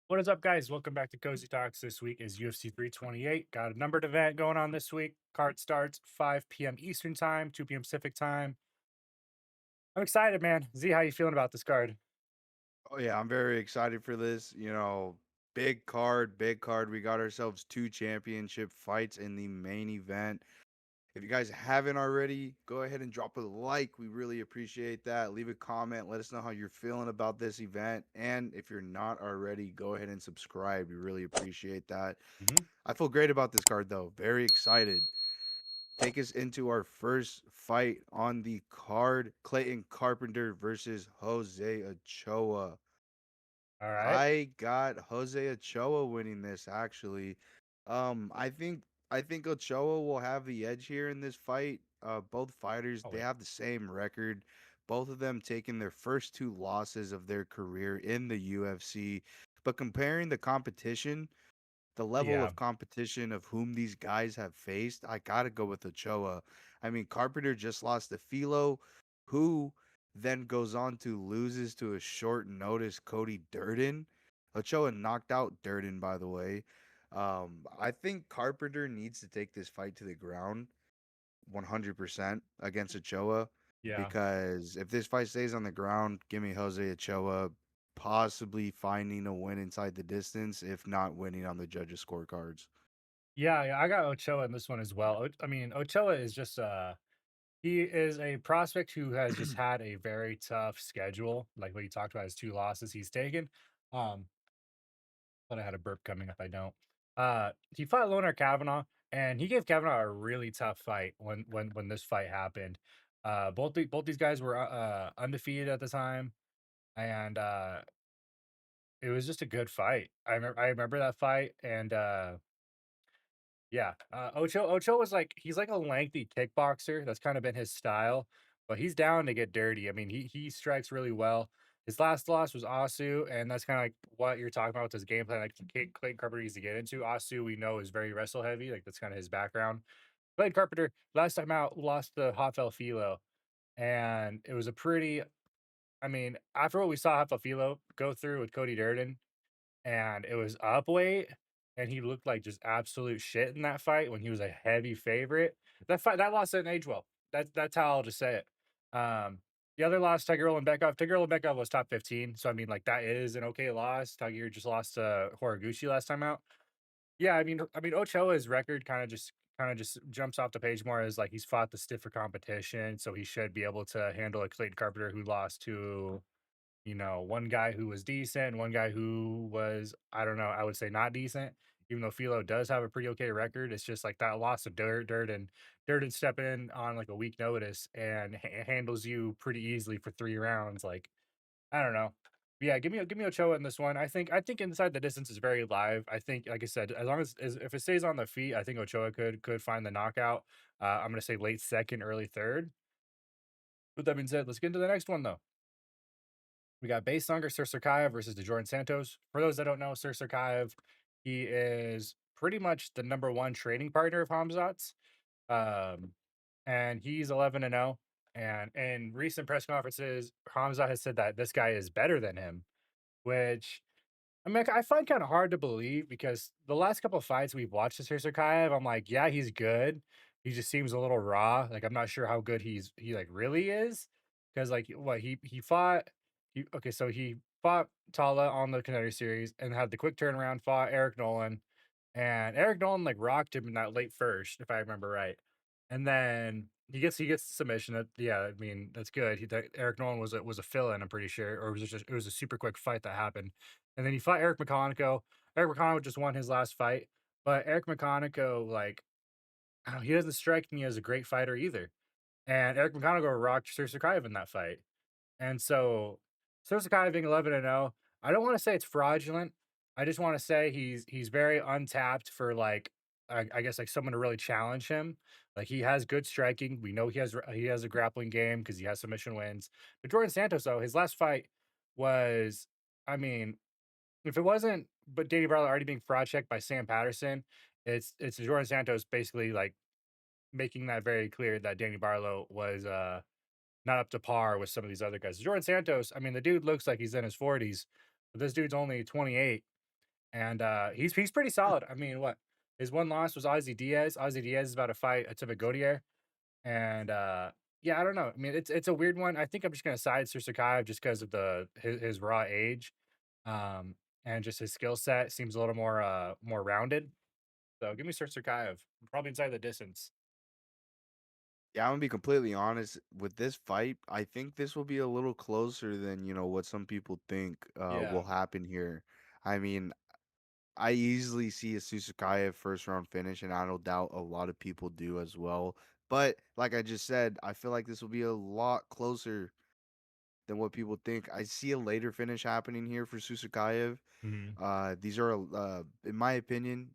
What is up, guys? Welcome back to Cozy Talks. This week is UFC 328. Got a numbered event going on this week. Card starts 5 p.m. Eastern Time, 2 p.m. Pacific Time. I'm excited, man. Z, how you feeling about this card? Oh yeah, I'm very excited for this. Big card, big card. We got ourselves two championship fights in the main event. If you guys haven't already, go ahead and drop a like. We really appreciate that. Leave a comment. Let us know how you're feeling about this event. And if you're not already, go ahead and subscribe. We really appreciate that. Hmm. I feel great about this card though. Very excited. Take us into our first fight on the card. Clayton Carpenter versus Jose Ochoa. All right. I got Jose Ochoa winning this actually. I think Ochoa will have the edge here in this fight. Both fighters, Oh, they wait. have the same record. Both of them taking their first two losses of their career in the UFC. But comparing the competition, the level Yeah. of competition of whom these guys have faced, I gotta go with Ochoa. I mean, Carpenter just lost to Philo, who then goes on to loses to a short notice Cody Durden. Ochoa knocked out Durden, by the way. I think Carpenter needs to take this fight to the ground 100% against Ochoa Yeah. because if this fight stays on the ground, give me Jose Ochoa possibly finding a win inside the distance, if not winning on the judges' scorecards. Yeah. I got Ochoa in this one as well. I mean, Ochoa is just he is a prospect who has just had a very tough schedule. Like what you talked about, his two losses he's taken. Um, Thought I had a burp coming up. I don't. He fought Loner Kavanaugh, and he gave Kavanaugh a really tough fight when this fight happened. Both these guys were undefeated at the time, and it was just a good fight. I remember that fight, and yeah, Ocho was like he's like a lengthy kickboxer. That's kind of been his style, but he's down to get dirty. I mean, he strikes really well. His last loss was Asu, and that's kind of like what you're talking about with his game plan. Like Clayton Carpenter needs to get into. Asu, we know, is very wrestle heavy. Like that's kind of his background. Clayton Carpenter last time out lost to Hafel Filo, and it was a pretty. I mean, after what we saw Hafel Filo go through with Cody Durden, and it was up weight, and he looked like just absolute shit in that fight when he was a heavy favorite. That loss didn't age well. That's how I'll just say it. The other loss, Tiger Bekov was top 15, so I mean, like that is an okay loss. Tiger just lost to Horiguchi last time out. Yeah, I mean, Ochoa's record kind of just jumps off the page more as like he's fought the stiffer competition, so he should be able to handle a Clayton Carpenter who lost to one guy who was decent, one guy who was, I don't know, I would say not decent, even though Philo does have a pretty okay record. It's just like that loss of Durden stepping in on like a week notice and handles you pretty easily for 3 rounds. Like, I don't know. Yeah, give me Ochoa in this one. I think inside the distance is very live. I think, like I said, as long as if it stays on the feet, I think Ochoa could find the knockout. I'm gonna say late second, early third. With that being said, let's get into the next one though. We got Base Sunger Sir Sirkaya versus DeJordan Santos. For those that don't know, Sir Sirkayev, he is pretty much the number one training partner of Hamzat's. Um, and he's 11 and 0. And in recent press conferences, Hamzat has said that this guy is better than him, which I mean, I find kind of hard to believe because the last couple of fights we've watched this Sirkayev, I'm like, yeah, he's good. He just seems a little raw. Like I'm not sure how good he like really is. Because like what he fought so he fought Tala on the contender series and had the quick turnaround, fought Eric Nolan, and Eric Nolan like rocked him in that late first, if I remember right. And then he gets the submission. Yeah, I mean that's good. Eric Nolan was a fill in, I'm pretty sure, or it was a super quick fight that happened. And then he fought Eric McConico. Eric McConico just won his last fight, but Eric McConico, like, I don't know, he doesn't strike me as a great fighter either. And Eric McConico rocked Sir Sirkaev in that fight. And so Sir Sirkaev being 11 and 0, I don't want to say it's fraudulent. I just want to say he's very untapped for like I guess like someone to really challenge him. Like he has good striking. We know he has a grappling game because he has submission wins. But Jordan Santos though, his last fight was, I mean, if it wasn't but Danny Barlow already being fraud checked by Sam Patterson, it's Jordan Santos basically like making that very clear that Danny Barlow was not up to par with some of these other guys. Jordan Santos, I mean, the dude looks like he's in his 40s, but this dude's only 28. and he's pretty solid. I mean, what his one loss was Ozzy Diaz. Ozzy Diaz is about to fight Atiba Godier, and yeah, I don't know. I mean, it's a weird one. I think I'm just gonna side Sursakayev just because of his raw age, um, and just his skill set seems a little more rounded. So give me Sursakayev, probably inside the distance. Yeah, I'm gonna be completely honest with this fight. I think this will be a little closer than, what some people think will Yeah. happen here. I mean, I easily see a Susakayev first round finish, and I don't doubt a lot of people do as well. But like I just said, I feel like this will be a lot closer than what people think. I see a later finish happening here for Susakayev. Mhm. These are, in my opinion,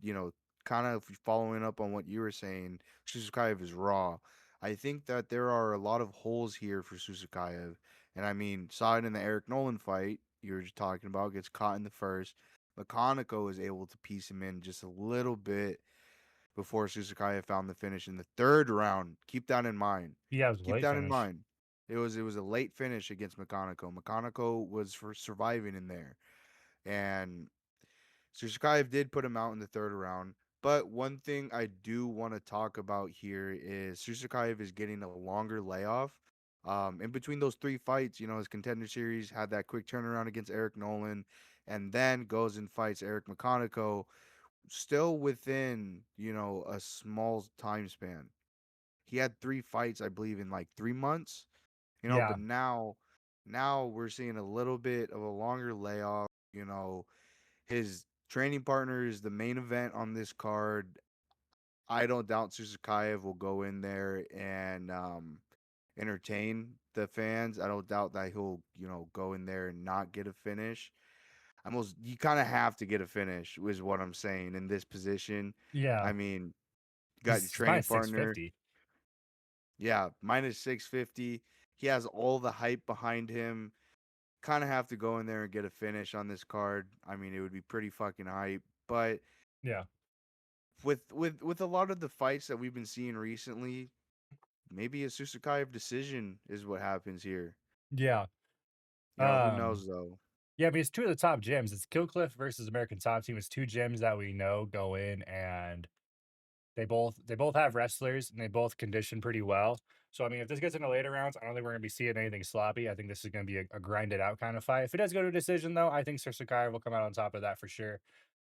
kind of following up on what you were saying. Susakayev is raw. I think that there are a lot of holes here for Susakayev, and I mean, saw it in the Eric Nolan fight you were just talking about. Gets caught in the first. McConaughey is able to piece him in just a little bit before Susakayev found the finish in the third round. Keep that in mind. Yeah, it was a Keep late that in finish. mind. It was a late finish against McConaughey. McConaughey was for surviving in there, and Sushkayev did put him out in the third round. But one thing I do want to talk about here is Sushkayev is getting a longer layoff. In between those three fights, his contender series had that quick turnaround against Eric Nolan, and then goes and fights Eric McConaughey, still within, a small time span. He had three fights, I believe, in like 3 months, Yeah, but now we're seeing a little bit of a longer layoff. His training partner is the main event on this card. I don't doubt Susakayev will go in there and entertain the fans. I don't doubt that he'll, go in there and not get a finish. Almost, you kind of have to get a finish, is what I'm saying in this position. yeah. I mean, you got your He's training minus partner. 650. Yeah, minus 650. He has all the hype behind him. Kind of have to go in there and get a finish on this card. I mean, it would be pretty fucking hype. But Yeah, with a lot of the fights that we've been seeing recently, maybe a Susakayev decision is what happens here. yeah. Who Um, knows though? yeah, I mean, it's two of the top gyms. It's Killcliff versus American Top Team. It's two gyms that we know go in and they both have wrestlers and they both condition pretty well. So I mean, if this gets into later rounds, I don't think we're gonna be seeing anything sloppy. I think this is gonna be a grinded out kind of fight. If it does go to a decision, though, I think Sir Sakai will come out on top of that for sure.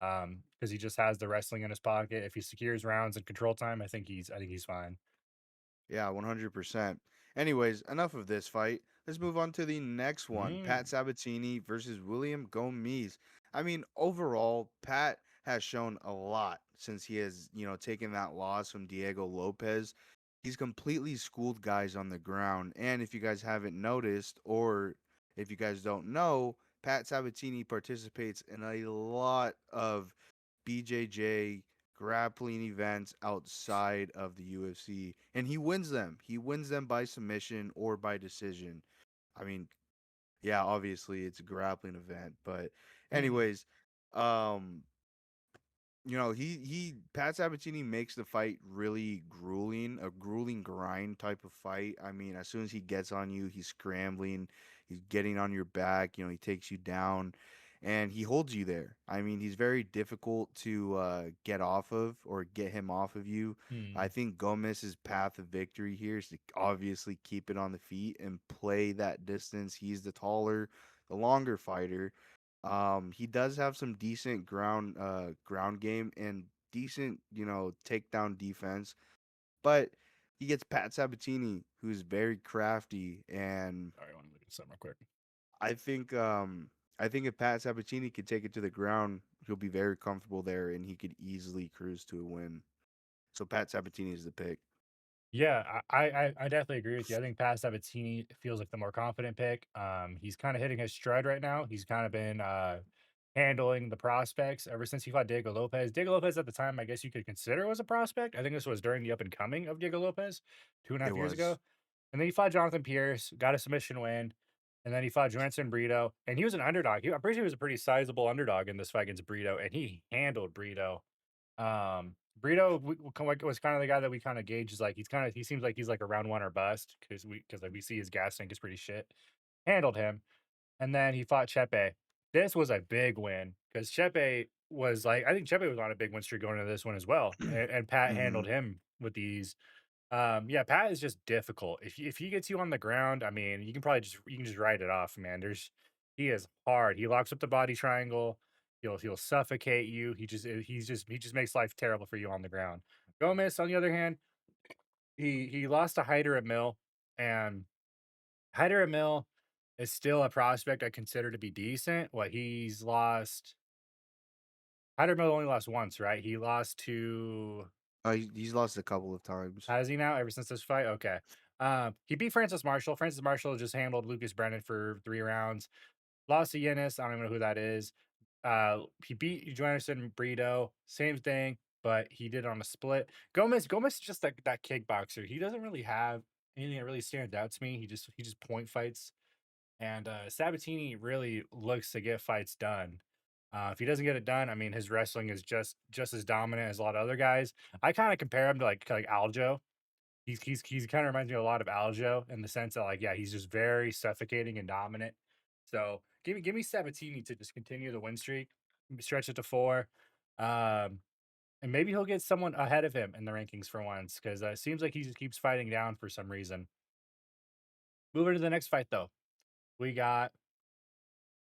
Because he just has the wrestling in his pocket. If he secures rounds and control time, I think he's fine. Yeah, 100%. Anyways, enough of this fight. Let's move on to the next one. Mm, Pat Sabatini versus William Gomes. I mean, overall, Pat has shown a lot since he has, taken that loss from Diego Lopez. He's completely schooled guys on the ground. And if you guys haven't noticed, or if you guys don't know, Pat Sabatini participates in a lot of BJJ grappling events outside of the UFC, and he wins them. He wins them by submission or by decision. I mean, yeah, obviously it's a grappling event, but mm, anyways, um he Pat Sabatini makes the fight really grueling, a grueling grind type of fight. I mean, as soon as he gets on you, he's scrambling, he's getting on your back, he takes you down and he holds you there. I mean, he's very difficult to get off of or get him off of you. I mm, think Gomez's path of victory here is to obviously keep it on the feet and play that distance. He's the taller, the longer fighter. He does have some decent ground game and decent, takedown defense, but he gets Pat Sabatini, who's very crafty, and sorry, I want to look at something real quick. I think I think if Pat Sabatini could take it to the ground, he'll be very comfortable there and he could easily cruise to a win. So Pat Sabatini is the pick. Yeah, I definitely agree with you. I think Pat Sabatini feels like the more confident pick. He's kind of hitting his stride right now. He's kind of been handling the prospects ever since he fought Diego Lopez. Diego Lopez at the time, I guess you could consider was a prospect. I think this was during the up and coming of Diego Lopez, two and a It half years ago. was. And then he fought Jonathan Pierce, got a submission win. And then he fought Joanson Brito, and he was an underdog. I'm pretty sure he was a pretty sizable underdog in this fight against Brito, and he handled Brito. Brito was kind of the guy that we kind of gauge is like he seems like he's like a round one or bust because like we see his gas tank is pretty shit. Handled him, and then he fought Chepe. This was a big win because Chepe was like I think Chimaev was on a big win streak going into this one as well, and Pat handled Mhm. him with ease. Yeah, Pat is just difficult. If he gets you on the ground, I mean, you can just write it off, man. He is hard. He locks up the body triangle. He'll suffocate you. He just makes life terrible for you on the ground. Gomez, on the other hand, he lost to Hyder at Mill, and Hyder at Mill is still a prospect I consider to be decent. What he's lost, Hyder Mill only lost once, right? He lost to He's lost a couple of times. Has he now ever since this fight? Okay. He beat Francis Marshall. Francis Marshall just handled Lucas Brennan for 3 rounds. Lost to Yenis. I don't even know who that is. He beat Joanderson Brito. Same thing, but he did it on a split. Gomez is just that kickboxer. He doesn't really have anything that really stands out to me. He just point fights. And Sabatini really looks to get fights done. If he doesn't get it done, I mean, his wrestling is just as dominant as a lot of other guys. I kind of compare him to like Aljo. He's kind of reminds me a lot of Aljo in the sense that like yeah, he's just very suffocating and dominant. So give me Sabatini to just continue the win streak, stretch it to 4, um, and maybe he'll get someone ahead of him in the rankings for once because it seems like he just keeps fighting down for some reason. Moving to the next fight though, we got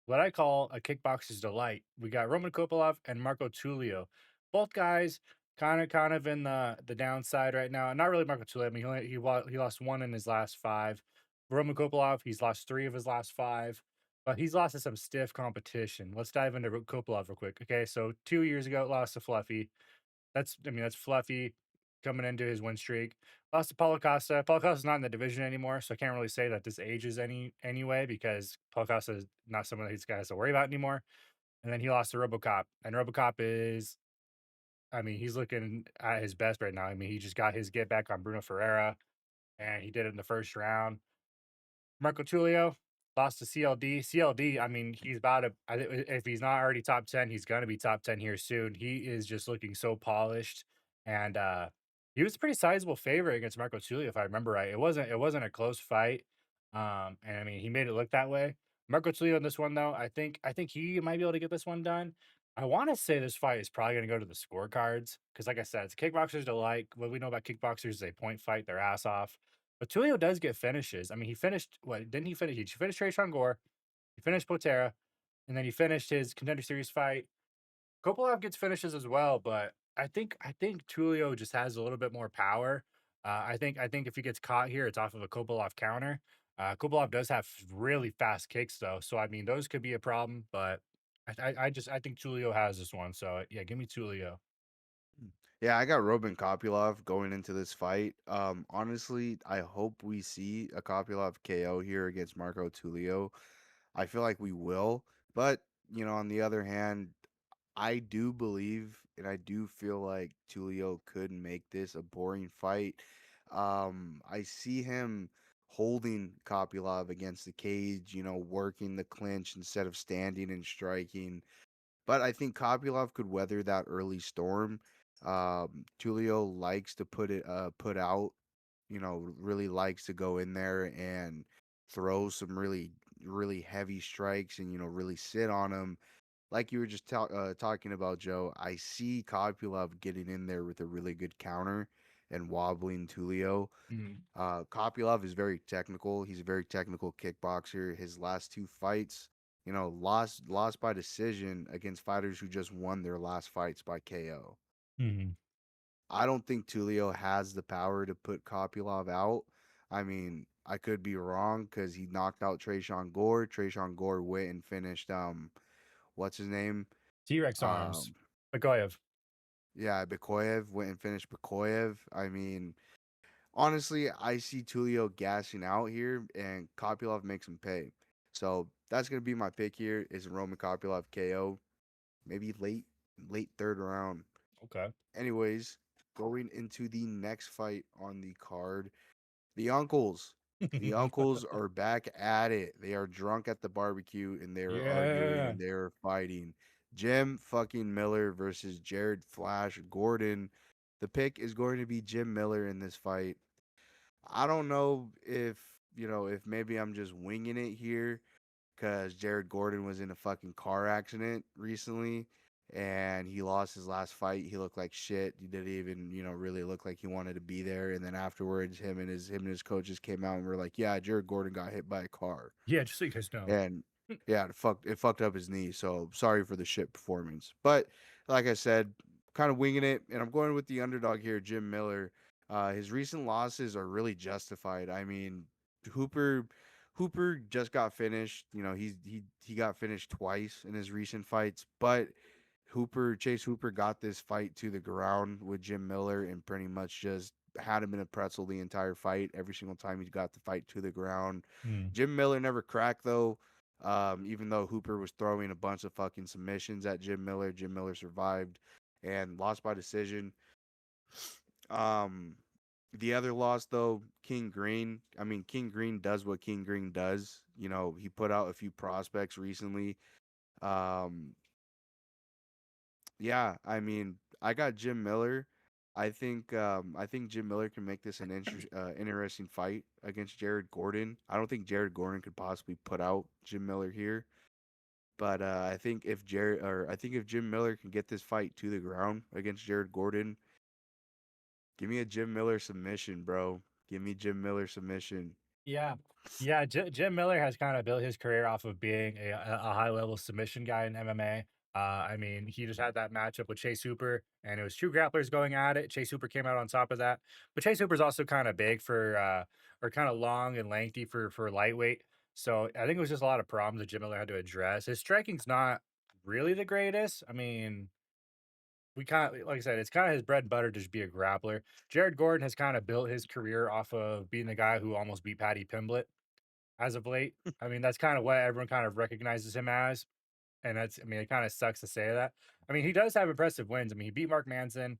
what I call a kickboxer's delight. We got Roman Kopilov and Marco Tulio. Both guys kind of in the downside right now. Not really Marco Tulio. I mean, he lost one in his last 5. Roman Kopilov, he's lost 3 of his last 5, but he's lost to some stiff competition. Let's dive into Kopilov real quick. Okay, so 2 years ago, lost to Fluffy. That's Fluffy coming into his win streak. Lost to Paulo Costa. Paulo Costa's not in the division anymore, so I can't really say that this ages anyway because Paulo Costa is not someone that these guys to worry about anymore. And then he lost to RoboCop, and RoboCop is, I mean, he's looking at his best right now. I mean, he just got his get back on Bruno Ferreira, and he did it in the first round. Marco Tulio lost to CLD. CLD, I mean, he's about to, if he's not already top 10, he's going to be top 10 here soon. He is just looking so polished. And he was a pretty sizable favorite against Marco Tulio, if I remember right. It wasn't a close fight. And I mean, he made it look that way. Marco Tulio in this one, though, I think he might be able to get this one done. I want to say this fight is probably going to go to the scorecards because, like I said, it's kickboxers to like. What we know about kickboxers is they point fight their ass off. But Tulio does get finishes. I mean, he finished what didn't he finish? He finished Trayshawn Gore, he finished Potera, and then he finished his contender series fight. Kopolov gets finishes as well, but I think Tulio just has a little bit more power. I think if he gets caught here, it's off of a Kopolov counter. Kopolov does have really fast kicks though, so I mean those could be a problem. But I think Tulio has this one. So yeah, give me Tulio. Mm. Yeah, I got Robin Kopylov going into this fight. Honestly, I hope we see a Kopylov KO here against Marco Tulio. I feel like we will, but on the other hand, I do believe and I do feel like Tulio could make this a boring fight. I see him holding Kopylov against the cage, working the clinch instead of standing and striking. But I think Kopylov could weather that early storm. Tulio likes to put out, really likes to go in there and throw some really, really heavy strikes and, really sit on him. Like you were just talking about, Joe, I see Kopylov getting in there with a really good counter and wobbling Tulio. Mhm. Kopylov is very technical. He's a very technical kickboxer. His last 2 fights, lost by decision against fighters who just won their last fights by KO. Mhm. I don't think Tulio has the power to put Kopylov out. I mean, I could be wrong because he knocked out Trayshawn Gore. Trayshawn Gore went and finished what's his name? T-Rex arms. Um, Bagoyev. yeah, Bikoyev went and finished Bikoyev. I mean, honestly, I see Tulio gassing out here, and Kopylov makes him pay. So that's gonna be my pick here. Is Roman Kopylov KO? Maybe late third round. Okay. Anyways, going into the next fight on the card, the uncles. The uncles are back at it. They are drunk at the barbecue and they are arguing Yeah. and they are fighting. Jim fucking Miller versus Jared Flash Gordon. The pick is going to be Jim Miller in this fight. I don't know if maybe I'm just winging it here because Jared Gordon was in a fucking car accident recently. and he lost his last fight. He looked like shit. He didn't even, really look like he wanted to be there. And then afterwards, him and his coaches came out and were like, "Yeah, Jared Gordon got hit by a car." Yeah, just so you guys know. And yeah, it fucked up his knee. So sorry for the shit performance. But like I said, kind of winging it, and I'm going with the underdog here, Jim Miller. His recent losses are really justified. I mean, Hooper Hooper just got finished. He got finished twice in his recent fights, but Chase Hooper got this fight to the ground with Jim Miller and pretty much just had him in a pretzel the entire fight. Every single time he got the fight to the ground. Mm. Jim Miller never cracked though. Even though Hooper was throwing a bunch of fucking submissions at Jim Miller survived and lost by decision. Um, the other loss though, King Green. I mean, King Green does what King Green does. He put out a few prospects recently. Um, yeah, I mean, I got Jim Miller. I think Jim Miller can make this an interesting fight against Jared Gordon. I don't think Jared Gordon could possibly put out Jim Miller here, but I think if Jim Miller can get this fight to the ground against Jared Gordon, give me a Jim Miller submission, bro. Give me Jim Miller submission. Yeah. Yeah, Jim Miller has kinda built his career off of being a high-level submission guy in MMA. I mean, he just had that matchup with Chase Hooper, and it was 2 grapplers going at it. Chase Hooper came out on top of that, but Chase Hooper's also kinda big for, or kinda long and lengthy for lightweight, so I think it was just a lot of problems that Jim Miller had to address. His striking's not really the greatest. I mean, we kinda like I said, it's kinda his bread and butter to just be a grappler. Jared Gordon has kinda built his career off of being the guy who almost beat Paddy Pimblett as of late. I mean, that's kind of what everyone kind of recognizes him as, and I mean, it kind of sucks to say that. I mean, he does have impressive wins. I mean, he beat Mark Manson,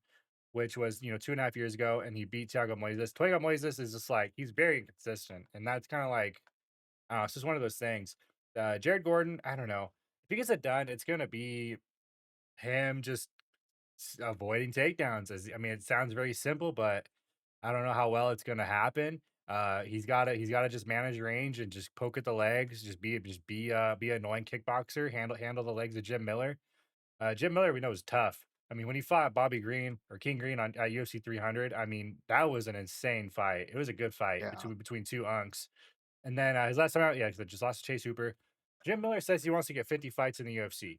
which was 2.5 years ago, and he beat Thiago Moises. Thiago Moises is just like he's very inconsistent, and that's kind of like I don't know, it's just one of those things. Jared Gordon, I don't know if he gets it done, it's gonna be him just avoiding takedowns. I mean, it sounds very simple, but I don't know how well it's gonna happen. He's gotta just manage range and just poke at the legs, be an annoying kickboxer, handle the legs of Jim Miller. Jim Miller we know is tough. I mean, when he fought Bobby Green or King Green on at UFC 300, I mean, that was an insane fight. It was a good fight Yeah, between two unks. And then his last time out, yeah, he just lost to Chase Hooper. Jim Miller says he wants to get 50 fights in the UFC.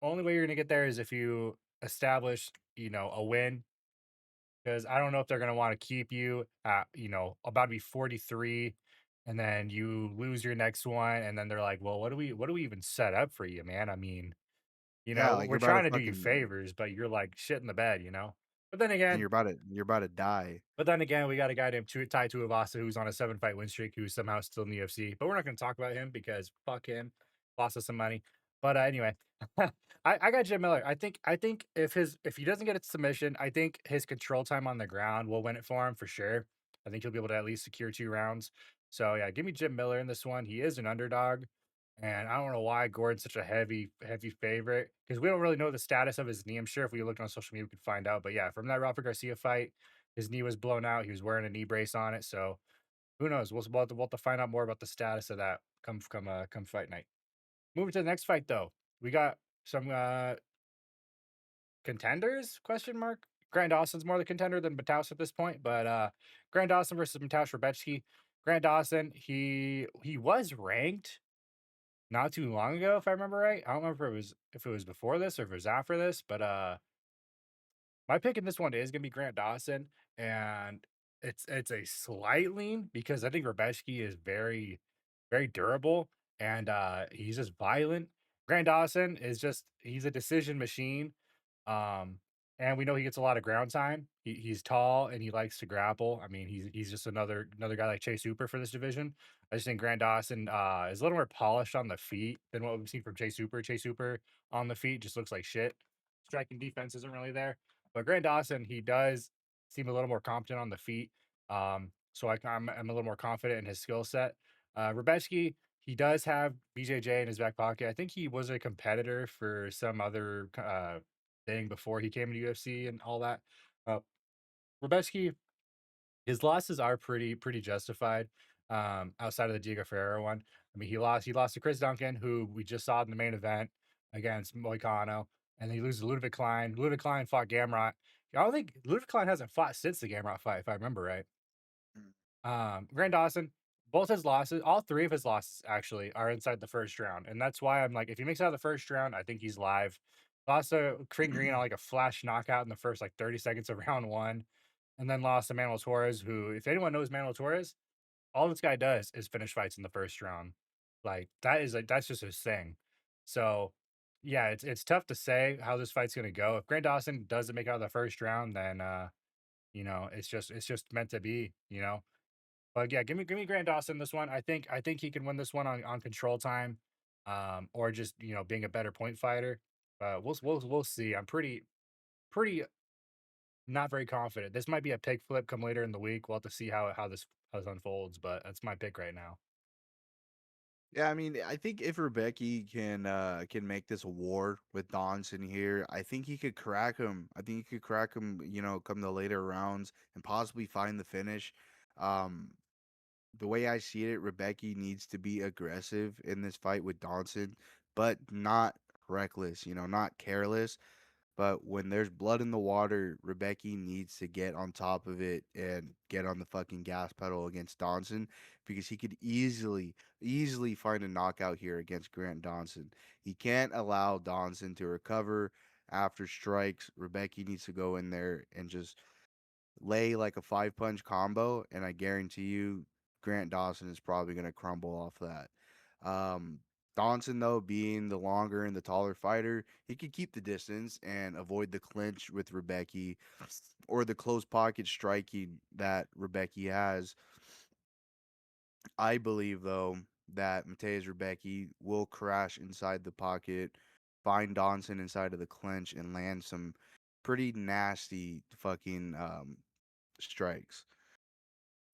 Only way you're gonna get there is if you establish, a win, because I don't know if they're gonna want to keep you at, about to be 43, and then you lose your next one, and then they're like, "Well, what do we even set up for you, man? I mean, yeah, like we're you're about to trying to do you fucking favors, but you're like shit in the bed." But then and again, you're about to die. we got a guy named Tai Tuivasa who's on a 7-fight win streak who's somehow still in the UFC. But we're not going to talk about him because fuck him, lost us some money. But anyway, I got Jim Miller. I think if he doesn't get a submission, I think his control time on the ground will win it for him for sure. I think he'll be able to at least secure 2 rounds. So yeah, give me Jim Miller in this one. He is an underdog, and I don't know why Gordon's such a heavy favorite because we don't really know the status of his knee. I'm sure if we looked on social media, we could find out. But yeah, from that Rafa Garcia fight, his knee was blown out. He was wearing a knee brace on it. So who knows? We'll have to find out more about the status of that come fight night. Moving to the next fight though, we got some contenders? Question mark. Grant Dawson's more the contender than Bataus at this point, but Grant Dawson versus Mateusz Rebecki. Grant Dawson, he was ranked not too long ago, if I remember right. I don't remember if it was before this or if it was after this, but my pick in this one is gonna be Grant Dawson, and it's a slight lean because I think Rebecki is very durable and he's just violent. Grant Dawson is just he's a decision machine. Um, and we know he gets a lot of ground time. He's tall and he likes to grapple. I mean, he's just another guy like Chase Hooper for this division. I just think Grant Dawson is a little more polished on the feet than what we've seen from Chase Hooper. Chase Hooper on the feet just looks like shit. Striking defense isn't really there. But Grant Dawson, he does seem a little more competent on the feet. So I'm a little more confident in his skill set. Rebecki, he does have BJJ in his back pocket. I think he was a competitor for some other thing before he came to UFC and all that. Uh, Rebecki, his losses are pretty justified. Outside of the Diego Ferreira one, I mean, he lost to Chris Duncan, who we just saw in the main event against Moicano. and then he loses to Ludwig Klein. Ludwig Klein fought Gamrot. I don't think Ludwig Klein hasn't fought since the Gamrot fight, if I remember right. Mm. Grant Dawson, both his losses, all three of his losses actually are inside the first round, and that's why I'm like, if he makes it out of the first round, I think he's live. Lost to Kring Green on like a flash knockout in the first like 30 seconds of round one, and then lost to Manuel Torres, who, if anyone knows Manuel Torres, all this guy does is finish fights in the first round. Like that's just his thing. So yeah, it's tough to say how this fight's gonna go. If Grant Dawson doesn't make it out of the first round, then it's just meant to be, you know. But yeah, give me Grant Dawson this one. I think he can win this one on control time, or just being a better point fighter. We'll see. I'm pretty not very confident. This might be a pick flip come later in the week. We'll have to see how this unfolds, but that's my pick right now. Yeah, I mean, I think if Rebecki can make this a war with Donson here, I think he could crack him. I think he could crack him, come the later rounds and possibly find the finish. Um, the way I see it, Rebecki needs to be aggressive in this fight with Donson, but not reckless, not careless. But when there's blood in the water, Rebecki needs to get on top of it and get on the fucking gas pedal against Donson because he could easily find a knockout here against Grant Donson. He can't allow Donson to recover after strikes. Rebecki needs to go in there and just lay like a five punch combo, and I guarantee you, Grant Dawson is probably going to crumble off that. Um, Dawson, though, being the longer and the taller fighter, he could keep the distance and avoid the clinch with Rebecki or the close pocket striking that Rebecki has. I believe, though, that Mateusz Rebecki will crash inside the pocket, find Dawson inside of the clinch, and land some pretty nasty fucking strikes.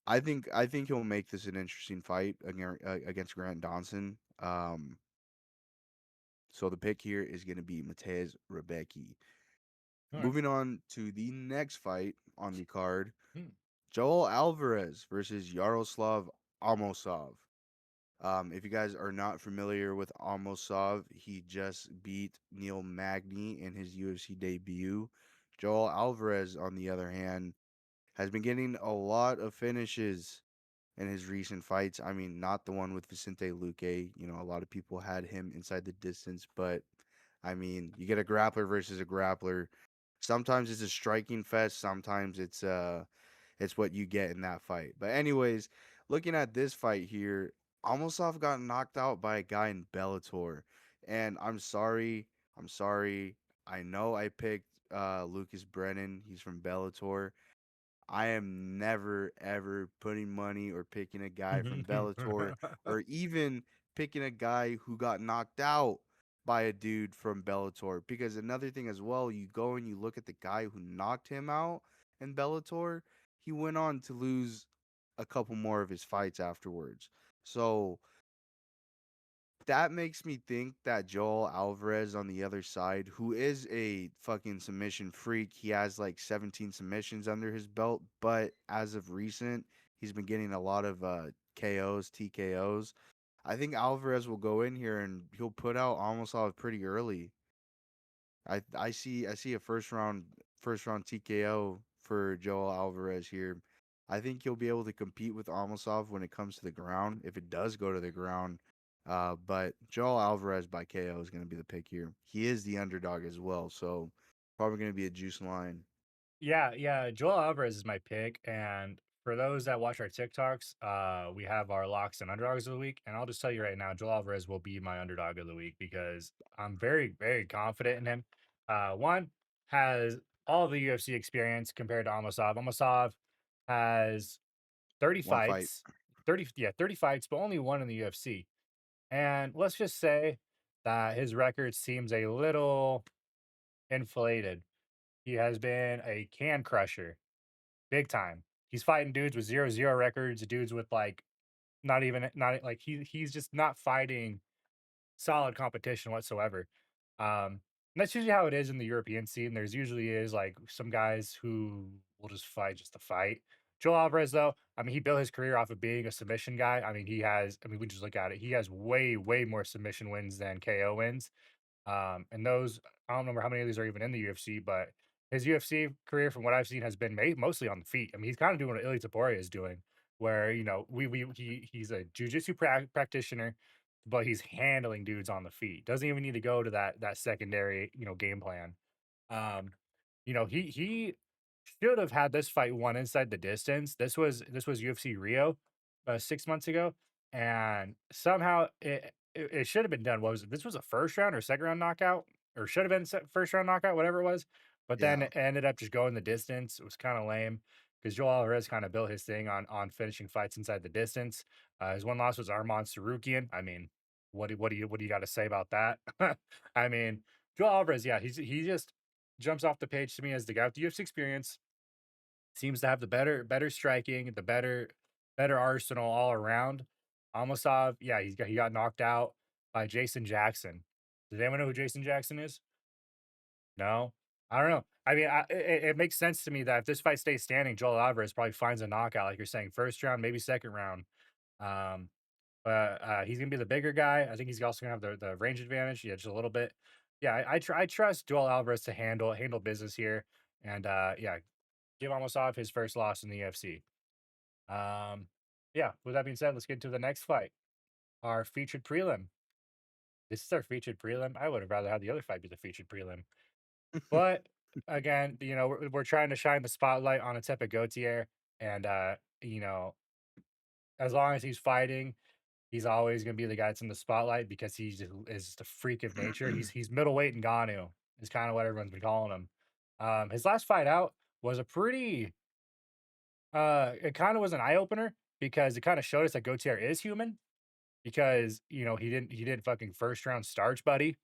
I think he'll make this an interesting fight against Grant Dawson. So the pick here is going to be Mateusz Rebecki. All right. Moving on to the next fight on the card, Hmm. Joel Alvarez versus Yaroslav Amosov. If you guys are not familiar with Amosov, he just beat Neil Magny in his UFC debut. Joel Alvarez, on the other hand, has been getting a lot of finishes in his recent fights. I mean, not the one with Vicente Luque. A lot of people had him inside the distance, but I mean, you get a grappler versus a grappler. Sometimes it's a striking fest, sometimes it's what you get in that fight. But anyways, looking at this fight here, Almosov got knocked out by a guy in Bellator. And I'm sorry. I'm sorry. I know I picked Lucas Brennan. He's from Bellator. I am never ever putting money or picking a guy from Bellator or even picking a guy who got knocked out by a dude from Bellator. Because another thing as well, you go and you look at the guy who knocked him out in Bellator, he went on to lose a couple more of his fights afterwards. So that makes me think that Joel Alvarez on the other side, who is a fucking submission freak, he has like 17 submissions under his belt, but as of recent, he's been getting a lot of KOs, TKOs. I think Alvarez will go in here and he'll put out almost all pretty early. I see a first round TKO for Joel Alvarez here. I think he'll be able to compete with Almosov when it comes to the ground, if it does go to the ground. But Joel Alvarez by KO is going to be the pick here. He is the underdog as well, so probably going to be a juice line. Yeah, yeah. Joel Alvarez is my pick. And for those that watch our TikToks, we have our locks and underdogs of the week. And I'll just tell you right now, Joel Alvarez will be my underdog of the week because I'm very, very confident in him. One has all the UFC experience compared to Amosov. Amosov has 30 One fight. fights, 30 fights, but only one in the UFC. And let's just say that his record seems a little inflated. He has been a can crusher, big time. He's fighting dudes with 0-0 records, dudes with like not like he's just not fighting solid competition whatsoever. And that's usually how it is in the European scene. There's usually is like some guys who will just fight just to fight. Joel Alvarez, though, I mean, he built his career off of being a submission guy. I mean, we just look at it. He has way, way more submission wins than KO wins. And those, I don't remember how many of these are even in the UFC, but his UFC career, from what I've seen, has been made mostly on the feet. I mean, he's kind of doing what Ilia Topuria is doing, where he's a jujitsu practitioner, but he's handling dudes on the feet. Doesn't even need to go to that secondary, game plan. Um, he should have had this fight won inside the distance. This was UFC Rio, 6 months ago, and somehow it should have been done. What was it? This was a first round or second round knockout, or should have been first round knockout, whatever it was. But then Yeah. it ended up just going the distance. It was kind of lame because Joel Alvarez kind of built his thing on finishing fights inside the distance. His one loss was Arman Sarukian. I mean, what do you got to say about that? I mean, Joel Alvarez, yeah, he just jumps off the page to me as the guy with the UFC experience. Seems to have the better striking, the better arsenal all around. Amosov, yeah, he got knocked out by Jason Jackson. Does anyone know who Jason Jackson is? No? I don't know. I mean, it makes sense to me that if this fight stays standing, Joel Alvarez probably finds a knockout, like you're saying, first round, maybe second round. Um, but he's gonna be the bigger guy. I think he's also gonna have the range advantage, yeah, just a little bit. Yeah, I trust Joel Alvarez to handle business here, and yeah, give Amosov his first loss in the UFC. Yeah, with that being said, let's get to the next fight. Our featured prelim. This is our featured prelim. I would have rather had the other fight be the featured prelim. But again, we're trying to shine the spotlight on Atepa Gautier. And as long as he's fighting, he's always gonna be the guy that's in the spotlight because is just a freak of nature. He's middleweight and Ngannou is kind of what everyone's been calling him. His last fight out was a pretty it kinda was an eye opener because it kinda showed us that Gautier is human because, he didn't fucking first round starch buddy,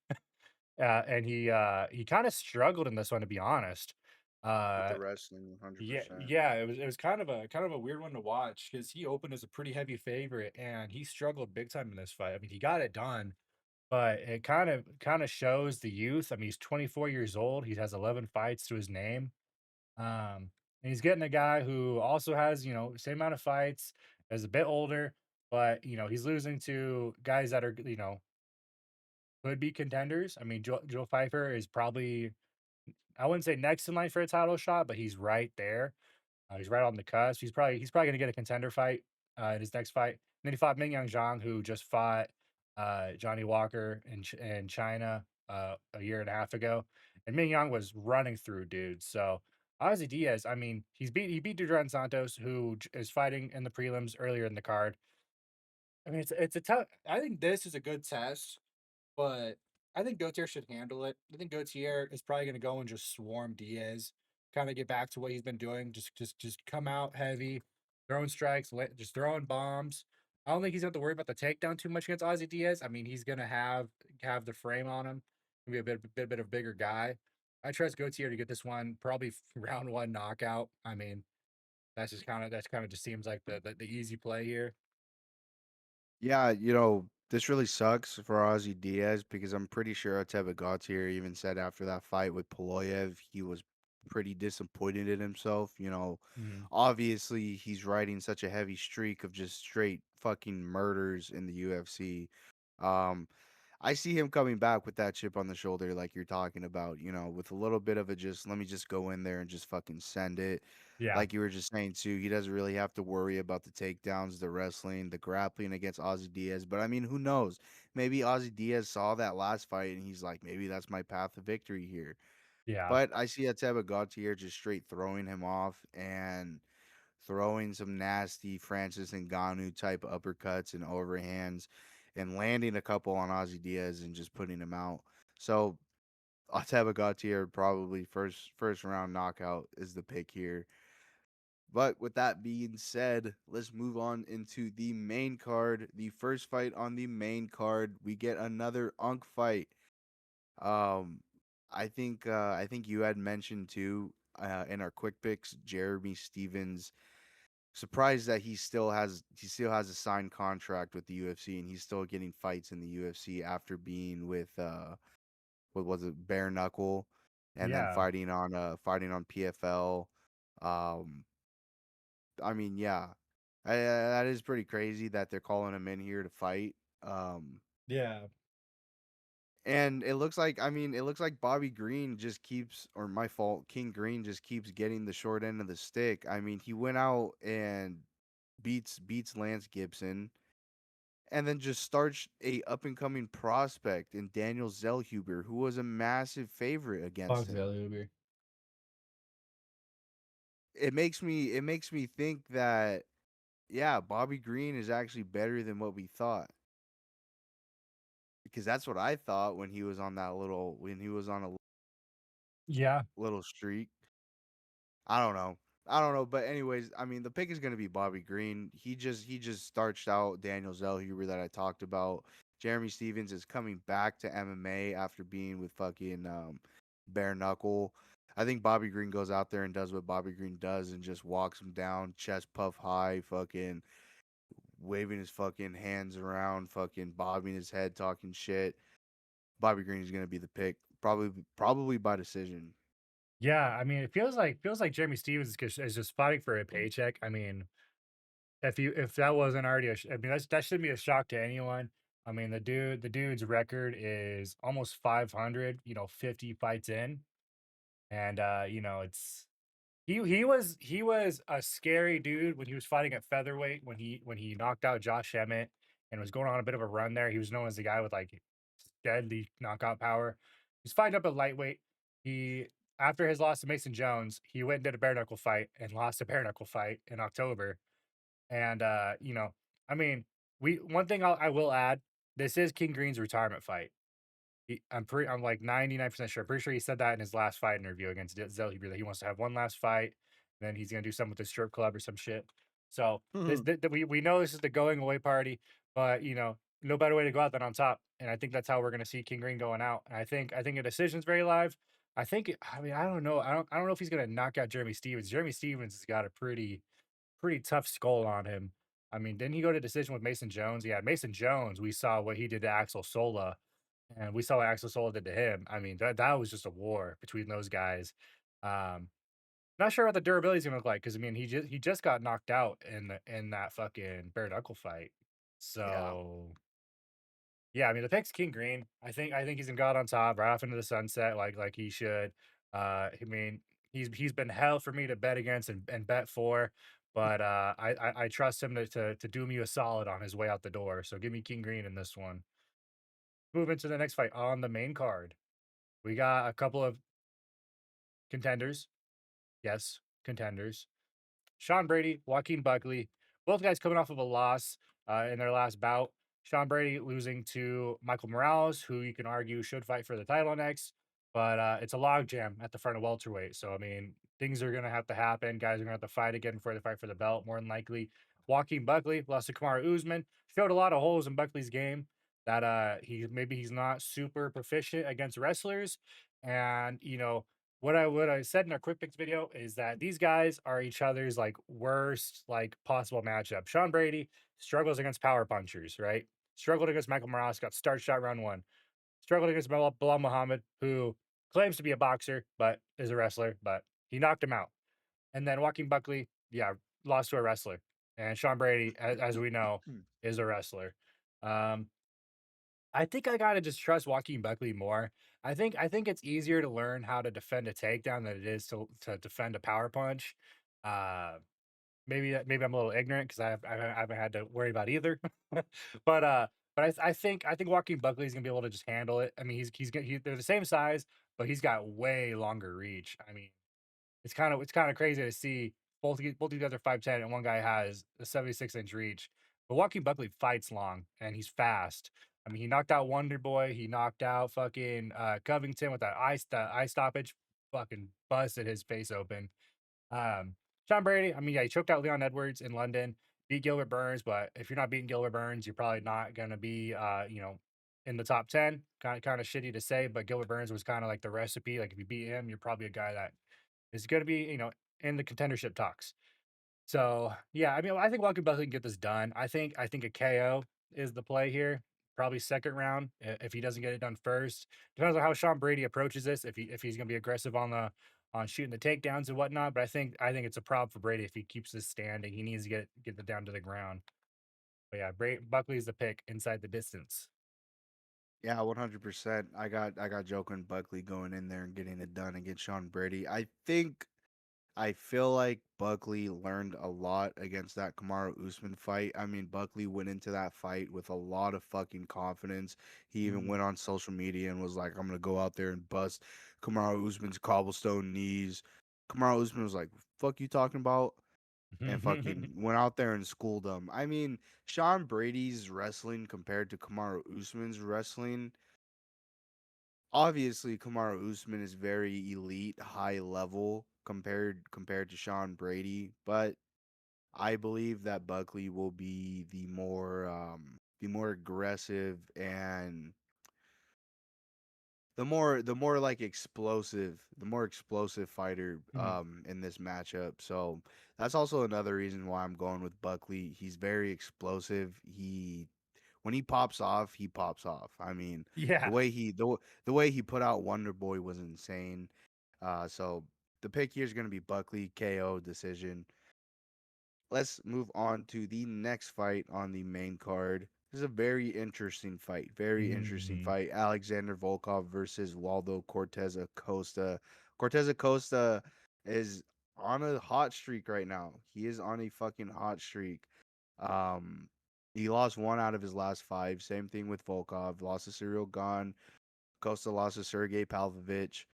and he kinda struggled in this one, to be honest. With the Uh, wrestling, yeah, 100%. yeah, it was kind of a weird one to watch because he opened as a pretty heavy favorite, and he struggled big time in this fight. I mean, he got it done, but it kinda shows the youth. I mean, he's 24 years old, he has 11 fights to his name. And he's getting a guy who also has, same amount of fights, is a bit older, but he's losing to guys that are, could be contenders. I mean, Joe Pfeiffer is probably, I wouldn't say next in line for a title shot, but he's right there. He's right on the cusp. He's probably gonna get a contender fight in his next fight. And then he fought Mingyang Zhang, who just fought Johnny Walker in China a year and a half ago. And Mingyang was running through dudes. So Ozzy Diaz, I mean, he beat Duran Santos, who is fighting in the prelims earlier in the card. I mean, it's a tough. I think this is a good test, but I think Gautier should handle it. I think Gautier is probably gonna go and just swarm Diaz, kinda get back to what he's been doing, just come out heavy, throwing strikes, just throwing bombs. I don't think he's gonna have to worry about the takedown too much against Ozzy Diaz. I mean, he's gonna have the frame on him, gonna be a bit of a bigger guy. I trust Gautier to get this one, probably round 1 knockout. I mean, that's kinda just seems like the easy play here. Yeah, this really sucks for Ozzy Diaz because I'm pretty sure Oteva Gautier even said after that fight with Poloyev, he was pretty disappointed in himself. Mhm. Obviously, he's riding such a heavy streak of just straight fucking murders in the UFC. Um, I see him coming back with that chip on the shoulder, like you're talking about, with a little bit of a just let me just go in there and just fucking send it. Yeah, Like you were just saying too, he doesn't really have to worry about the takedowns, the wrestling, the grappling against Ozzy Diaz. But I mean, who knows? Maybe Ozzy Diaz saw that last fight and he's like, maybe that's my path to victory here. yeah, But I see Ateba Gautier just straight throwing him off and throwing some nasty Francis Ngannou type uppercuts and overhands and landing a couple on Ozzy Diaz and just putting him out. So Ateba Gautier probably first round knockout is the pick here. But with that being said, let's move on into the main card. The first fight on the main card, we get another Unk fight. Um, I think you had mentioned too in our quick picks, Jeremy Stevens. Surprised that he still has a signed contract with the UFC and he's still getting fights in the UFC after being with what was it, bare knuckle, and then yeah. fighting on PFL. Um, I mean, yeah, that is pretty crazy that they're calling him in here to fight. Um, Yeah. And it looks like, I mean, it looks like Bobby Green just keeps, or my fault, King Green just keeps getting the short end of the stick. I mean, he went out and beats Lance Gibson, and then just starts a up and coming prospect in Daniel Zellhuber, who was a massive favorite against Fuck him. Uber. It makes me think that, yeah, Bobby Green is actually better than what we thought, because that's what I thought when he was on that little when he was on a Yeah, little streak. I don't know. I don't know, but anyways, I mean, the pick is going to be Bobby Green. He just starched out Daniel Zellhuber that I talked about. Jeremy Stevens is coming back to MMA after being with fucking bare knuckle. I think Bobby Green goes out there and does what Bobby Green does and just walks him down, chest puff high, fucking waving his fucking hands around, fucking bobbing his head, talking shit. Bobby Green is going to be the pick, probably by decision. yeah. I mean, it feels like Jeremy Stevens is just fighting for a paycheck. I mean, if that wasn't already I mean, that shouldn't be a shock to anyone. I mean, the dude's record is almost 500. 50 fights in, and it's he was a scary dude when he was fighting at featherweight when he knocked out Josh Emmett and was going on a bit of a run there. He was known as the guy with like deadly knockout power. He's fighting up at lightweight. He After his loss to Mason Jones, he went and did a bare knuckle fight and lost a bare knuckle fight in October. And I mean, we one thing I will add, this is King Green's retirement fight. I'm like 99% sure. Pretty sure he said that in his last fight interview against Zelhuber that he wants to have one last fight, then he's gonna do something with the strip club or some shit. So we know this is the going away party, but no better way to go out than on top. And I think that's how we're gonna see King Green going out. And I think a decision's very live. I mean, I don't know. I don't know if he's gonna knock out Jeremy Stevens. Jeremy Stevens has got a pretty tough skull on him. I mean, didn't he go to decision with Mason Jones? Yeah, Mason Jones, we saw what he did to Axel Sola, and we saw what Axel Sola did to him. I mean, that was just a war between those guys. Um, Not sure what the durability is gonna look like because I mean, he just got knocked out in that fucking bare knuckle fight. Yeah. So yeah, I mean, the pick's King Green. I think he's gonna go out on top right off into the sunset like he should. I mean, he's been hell for me to bet against and bet for, but I trust him to do me a solid on his way out the door. So give me King Green in this one. Moving to the next fight on the main card. We got a couple of contenders. Yes, contenders. Sean Brady, Joaquin Buckley, both guys coming off of a loss in their last bout. Sean Brady losing to Michael Morales, who you can argue should fight for the title next, but it's a logjam at the front of welterweight. So I mean, things are gonna have to happen. Guys are gonna have to fight again before they fight for the belt, more than likely. Joaquin Buckley lost to Kamaru Usman, showed a lot of holes in Buckley's game that he's not super proficient against wrestlers, and what I said in our quick picks video is that these guys are each other's like worst like possible matchup. Sean Brady struggles against power punchers, right? Struggled against Michael Morales, got start shot round one. Struggled against Bilal Muhammad, who claims to be a boxer but is a wrestler, but he knocked him out. And then Joaquin Buckley, yeah, lost to a wrestler. And Sean Brady, as we know, is a wrestler. Um, I think I gotta just trust Joaquin Buckley more. I think it's easier to learn how to defend a takedown than it is to defend a power punch. Uh, maybe I'm a little ignorant because I haven't had to worry about either. but I think Joaquin Buckley is gonna be able to just handle it. I mean, they're the same size, but he's got way longer reach. I mean, it's kind of crazy to see both these guys are 5'10" and one guy has a 76-inch reach. But Joaquin Buckley fights long and he's fast. I mean, he knocked out Wonder Boy. He knocked out fucking Covington with that eye stoppage. Fucking busted his face open. Um, Sean Brady. I mean, yeah, he choked out Leon Edwards in London. Beat Gilbert Burns, but if you're not beating Gilbert Burns, you're probably not gonna be in the top 10. Kind of shitty to say, but Gilbert Burns was kind of like the recipe. Like if you beat him, you're probably a guy that is going to be, in the contendership talks. So yeah, I mean, I think Walker Buckley can get this done. I think a KO is the play here. Probably second round if he doesn't get it done first. Depends on how Sean Brady approaches this. If he's going to be aggressive on shooting the takedowns and whatnot. But I think it's a problem for Brady if he keeps this standing. He needs to get it down to the ground. But yeah, Buckley's the pick inside the distance. Yeah, 100%. I got Joker Buckley going in there and getting it done against Sean Brady. I feel like Buckley learned a lot against that Kamaru Usman fight. I mean, Buckley went into that fight with a lot of fucking confidence. He even Mhm. went on social media and was like, "I'm gonna go out there and bust Kamaru Usman's cobblestone knees." Kamaru Usman was like, "Fuck you talking about?" And fucking went out there and schooled him. I mean, Sean Brady's wrestling compared to Kamaru Usman's wrestling, obviously Kamaru Usman is very elite, high level compared to Sean Brady, but I believe that Buckley will be the more aggressive and the more like explosive fighter Mhm. in this matchup. So that's also another reason why I'm going with Buckley. He's very explosive. He When he pops off, he pops off. I mean, the Yeah. way he the, w- the way he put out Wonder Boy was insane. So the pick here is going to be Buckley KO decision. Let's move on to the next fight on the main card. This is a very interesting fight. Very interesting Mhm. fight. Alexander Volkov versus Waldo Cortez Acosta. Cortez Acosta is on a hot streak right now. He is on a fucking hot streak. Um, he lost one out of his last five. Same thing with Volkov. Lost to Cyril Gahn. Costa lost to Sergey Pavlovich.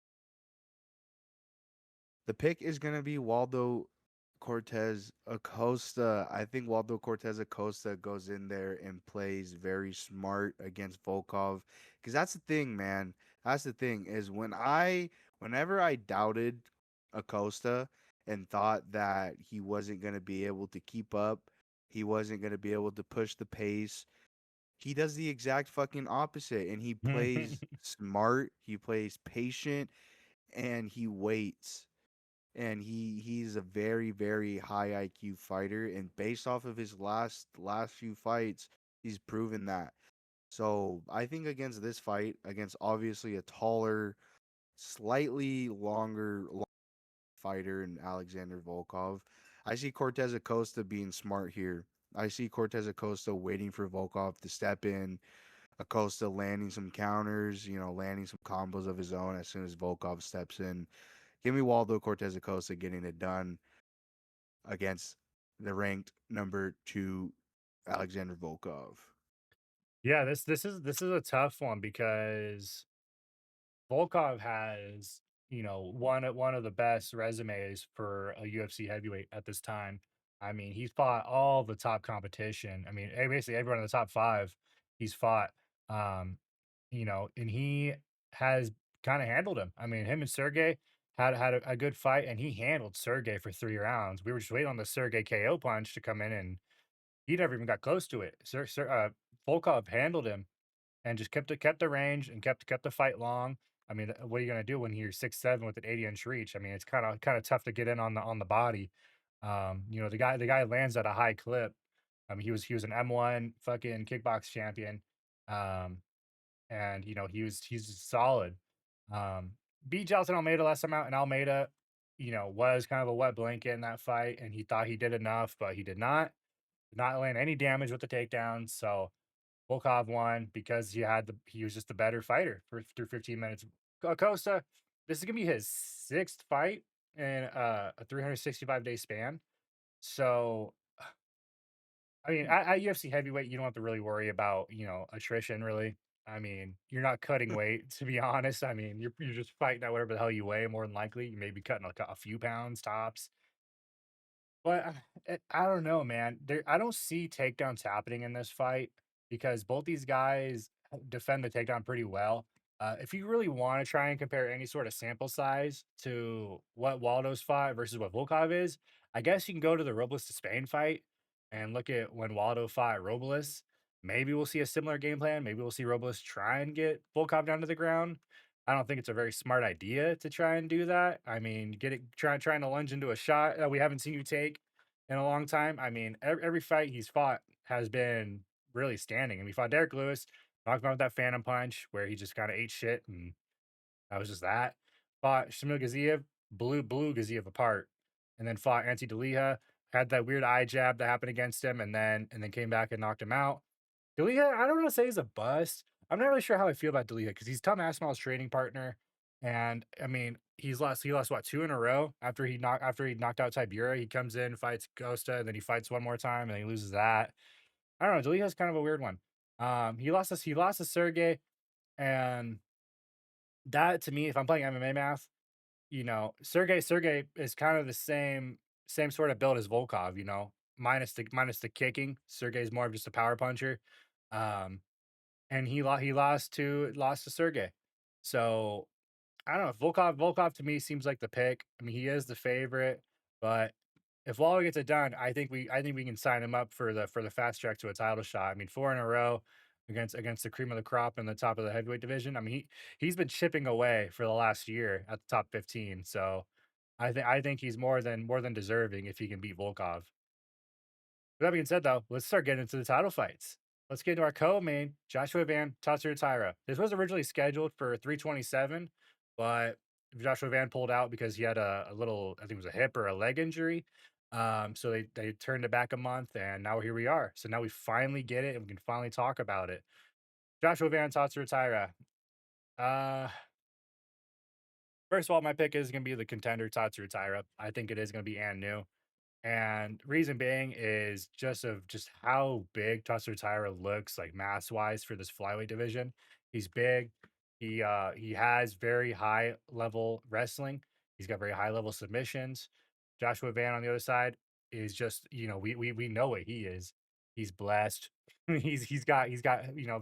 The pick is gonna be Waldo Cortez Acosta. I think Waldo Cortez Acosta goes in there and plays very smart against Volkov. Because that's the thing, man. That's the thing is whenever I doubted Acosta and thought that he wasn't gonna be able to keep up, he wasn't gonna be able to push the pace. He does the exact fucking opposite, and he plays smart. He plays patient, and he waits, and he's a very very high IQ fighter, and based off of his last few fights, he's proven that. So I think against this fight, against obviously a taller, slightly longer fighter in Alexander Volkov, I see Cortez Acosta being smart here. I see Cortez Acosta waiting for Volkov to step in, Acosta landing some counters, landing some combos of his own as soon as Volkov steps in. Give me Waldo Cortez Acosta getting it done against the ranked number 2 Alexander Volkov. Yeah, this is a tough one because Volkov has, one of the best resumes for a UFC heavyweight at this time. I mean, he's fought all the top competition. I mean, basically everyone in the top 5 he's fought. Um, and he has kind of handled him. I mean, him and Sergey had a good fight, and he handled Sergey for 3 rounds. We were just waiting on the Sergey KO punch to come in, and he never even got close to it. Volkov handled him and just kept the range and kept the fight long. I mean, what are you gonna do when you're 6'7" with an 80-inch reach? I mean, it's kinda tough to get in on the body. The guy lands at a high clip. He was an M1 fucking kickbox champion. Um, and he's solid. Um, Beat Jailton Almeida last time out, and Almeida, was kind of a wet blanket in that fight, and he thought he did enough, but he did not land any damage with the takedown. So Volkov won because he was just the better fighter through 15 minutes. Acosta, this is gonna be his sixth fight in a 365-day span. So, I mean, at UFC heavyweight, you don't have to really worry about attrition. Really, I mean, you're not cutting weight to be honest. I mean, you're just fighting at whatever the hell you weigh. More than likely, you may be cutting like a few pounds tops. But I don't know, man. I don't see takedowns happening in this fight because both these guys defend the takedown pretty well. If you really want to try and compare any sort of sample size to what Waldo's fought versus what Volkov is, I guess you can go to the Robles to Spain fight and look at when Waldo fought Robles. Maybe we'll see a similar game plan. Maybe we'll see Robles try and get Volkov down to the ground. I don't think it's a very smart idea to try and do that. I mean, trying to lunge into a shot that we haven't seen you take in a long time. I mean, every fight he's fought has been really standing. And we fought Derek Lewis, talked about that Phantom Punch where he just kind of ate shit, and that was just that. Fought Shamil Gaziev, blew Gaziev apart, and then fought Anti Deliha, had that weird eye jab that happened against him, and then came back and knocked him out. D'Elia, I don't wanna say he's a bust. I'm not really sure how I feel about D'Elia because he's Tom Aspinall's training partner, and I mean, he lost what 2 in a row after he knocked out Tibura. He comes in, fights Costa, and then he fights one more time, and he loses that. I don't know. D'Elia's kind of a weird one. He lost to Sergey, and that to me, if I'm playing MMA math, Sergey is kind of the same sort of build as Volkov. Minus the kicking. Sergey's more of just a power puncher. Um, and he lost to Sergey. So, I don't know, Volkov to me seems like the pick. I mean, he is the favorite, but if Lawler gets it done, I think we can sign him up for the fast track to a title shot. I mean, 4 in a row against the cream of the crop in the top of the heavyweight division. I mean, he's been chipping away for the last year at the top 15. So, I think he's more than deserving if he can beat Volkov. With that being said, though, let's start getting into the title fights. Let's get into our co-main, Joshua Van Tatsuro Taira. This was originally scheduled for 327, but Joshua Van pulled out because he had a little, I think it was a hip or a leg injury. So they turned it back a month, and now here we are. So now we finally get it, and we can finally talk about it. Joshua Van Tatsuro Taira. Uh, First of all, my pick is going to be the contender Tatsuro Taira. I think it is going to be and new. And reason being is just how big Tuster Tyra looks like mass wise for this flyweight division. He's big. He has very high level wrestling. He's got very high level submissions. Joshua Van on the other side is just, we know what he is. He's blessed. He's got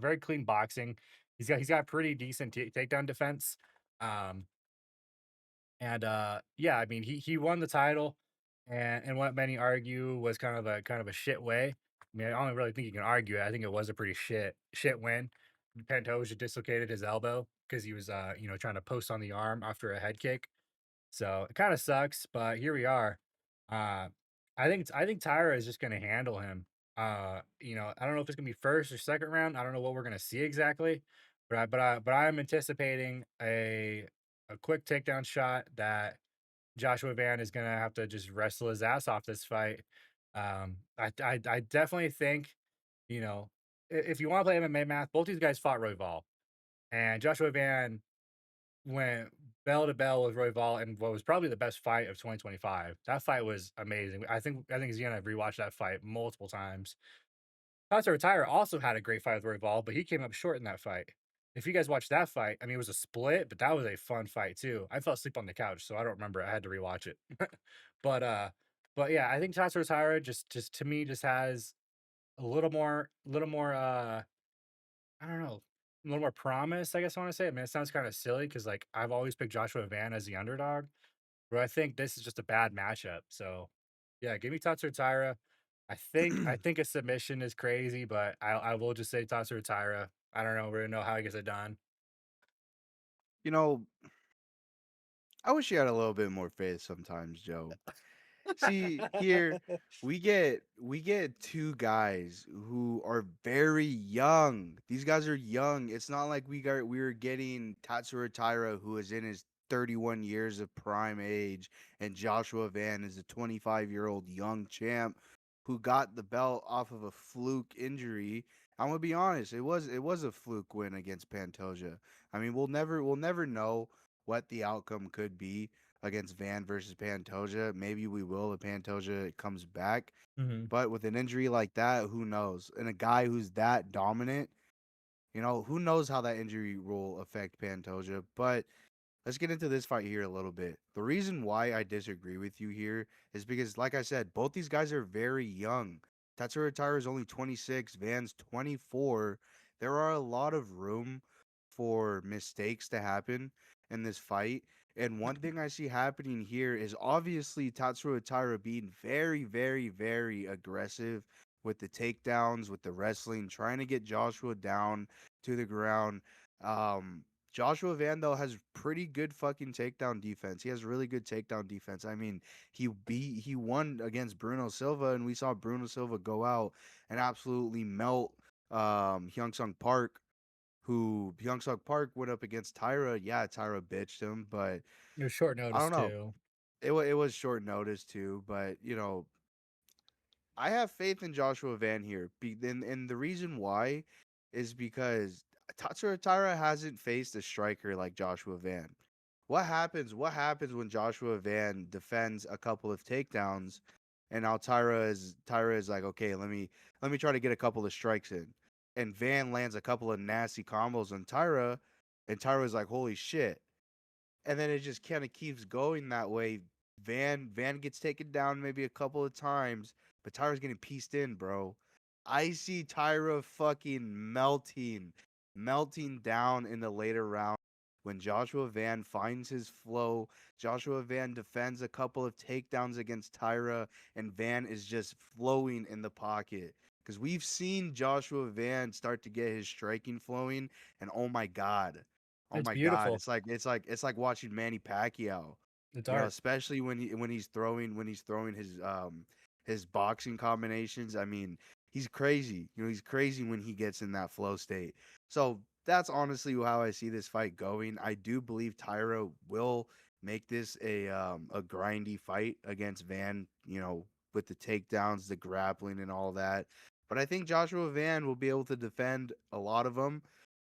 very clean boxing. He's got pretty decent takedown defense. Um and, yeah, I mean, he won the title, and what many argue was kind of a shit way. I mean, I don't really think you can argue it. I think it was a pretty shit win. Pantoja dislocated his elbow because he was, trying to post on the arm after a head kick. So it kinda sucks, but here we are. Uh, I think Tyra is just gonna handle him. I don't know if it's gonna be first or second round. I don't know what we're gonna see exactly, but I am anticipating a quick takedown shot that Joshua Van is gonna have to just wrestle his ass off this fight. I definitely think, you know, if you wanna play MMA math, both these guys fought Royval, and Joshua Van went bell to bell with Royval in what was probably the best fight of 2025. That fight was amazing. I think Zia and I have rewatched that fight multiple times. Hunter Tyra also had a great fight with Royval, but he came up short in that fight. If you guys watched that fight, I mean, it was a split, but that was a fun fight too. I fell asleep on the couch, so I don't remember. I had to rewatch it. but uh, but yeah, I think Tatsuro Tyra just to me just has a little more I don't know, a little more promise, I guess I want to say. I mean, it sounds kind of silly because like I've always picked Joshua Van as the underdog, but I think this is just a bad matchup. So yeah, give me Tatsuro Tyra. I think a submission is crazy, but I will just say Tatsuro Taira. I don't know really know how he gets it done. You know, I wish you had a little bit more faith sometimes, Joe. See, here we get two guys who are very young. These guys are young. It's not like we were getting Tatsuro Taira, who is in his 31 years of prime age, and Joshua Van is a 25-year-old young champ who got the belt off of a fluke injury. I'm gonna be honest, it was a fluke win against Pantoja. I mean, we'll never know what the outcome could be against Van versus Pantoja. Maybe we will if Pantoja comes back. Mhm. But with an injury like that, who knows? And a guy who's that dominant, who knows how that injury will affect Pantoja. But let's get into this fight here a little bit. The reason why I disagree with you here is because, like I said, both these guys are very young. Tatsuro Taira is only 26, Van's 24. There are a lot of room for mistakes to happen in this fight. And one thing I see happening here is obviously Tatsuro Taira being very, very, very aggressive with the takedowns, with the wrestling, trying to get Joshua down to the ground. Um, Joshua Van though has pretty good fucking takedown defense. He has really good takedown defense. I mean, he won against Bruno Silva, and we saw Bruno Silva go out and absolutely melt Hyung Sung Park, who Hyung Sung Park went up against Tyra. Yeah, Tyra bitched him, but It was short I notice don't know. too. It was short notice too, but I have faith in Joshua Van here. And the reason why is because Tatsuro Taira hasn't faced a striker like Joshua Van. What happens when Joshua Van defends a couple of takedowns and now Taira is like, okay, let me try to get a couple of strikes in. And Van lands a couple of nasty combos on Taira, and Taira is like, holy shit. And then it just kind of keeps going that way. Van gets taken down maybe a couple of times, but Tyra's getting pieced in, bro. I see Tyra fucking melting down in the later round when Joshua Van finds his flow. Joshua Van defends a couple of takedowns against Tyra, and Van is just flowing in the pocket. Because we've seen Joshua Van start to get his striking flowing, and oh my god, oh It's my god, beautiful. it's like watching Manny Pacquiao. It's You know, art. especially when he's throwing his boxing combinations. I mean, he's crazy. You know, he's crazy when he gets in that flow state. So that's honestly how I see this fight going. I do believe Tyra will make this a grindy fight against Van, you know, with the takedowns, the grappling and all that. But I think Joshua Van will be able to defend a lot of them,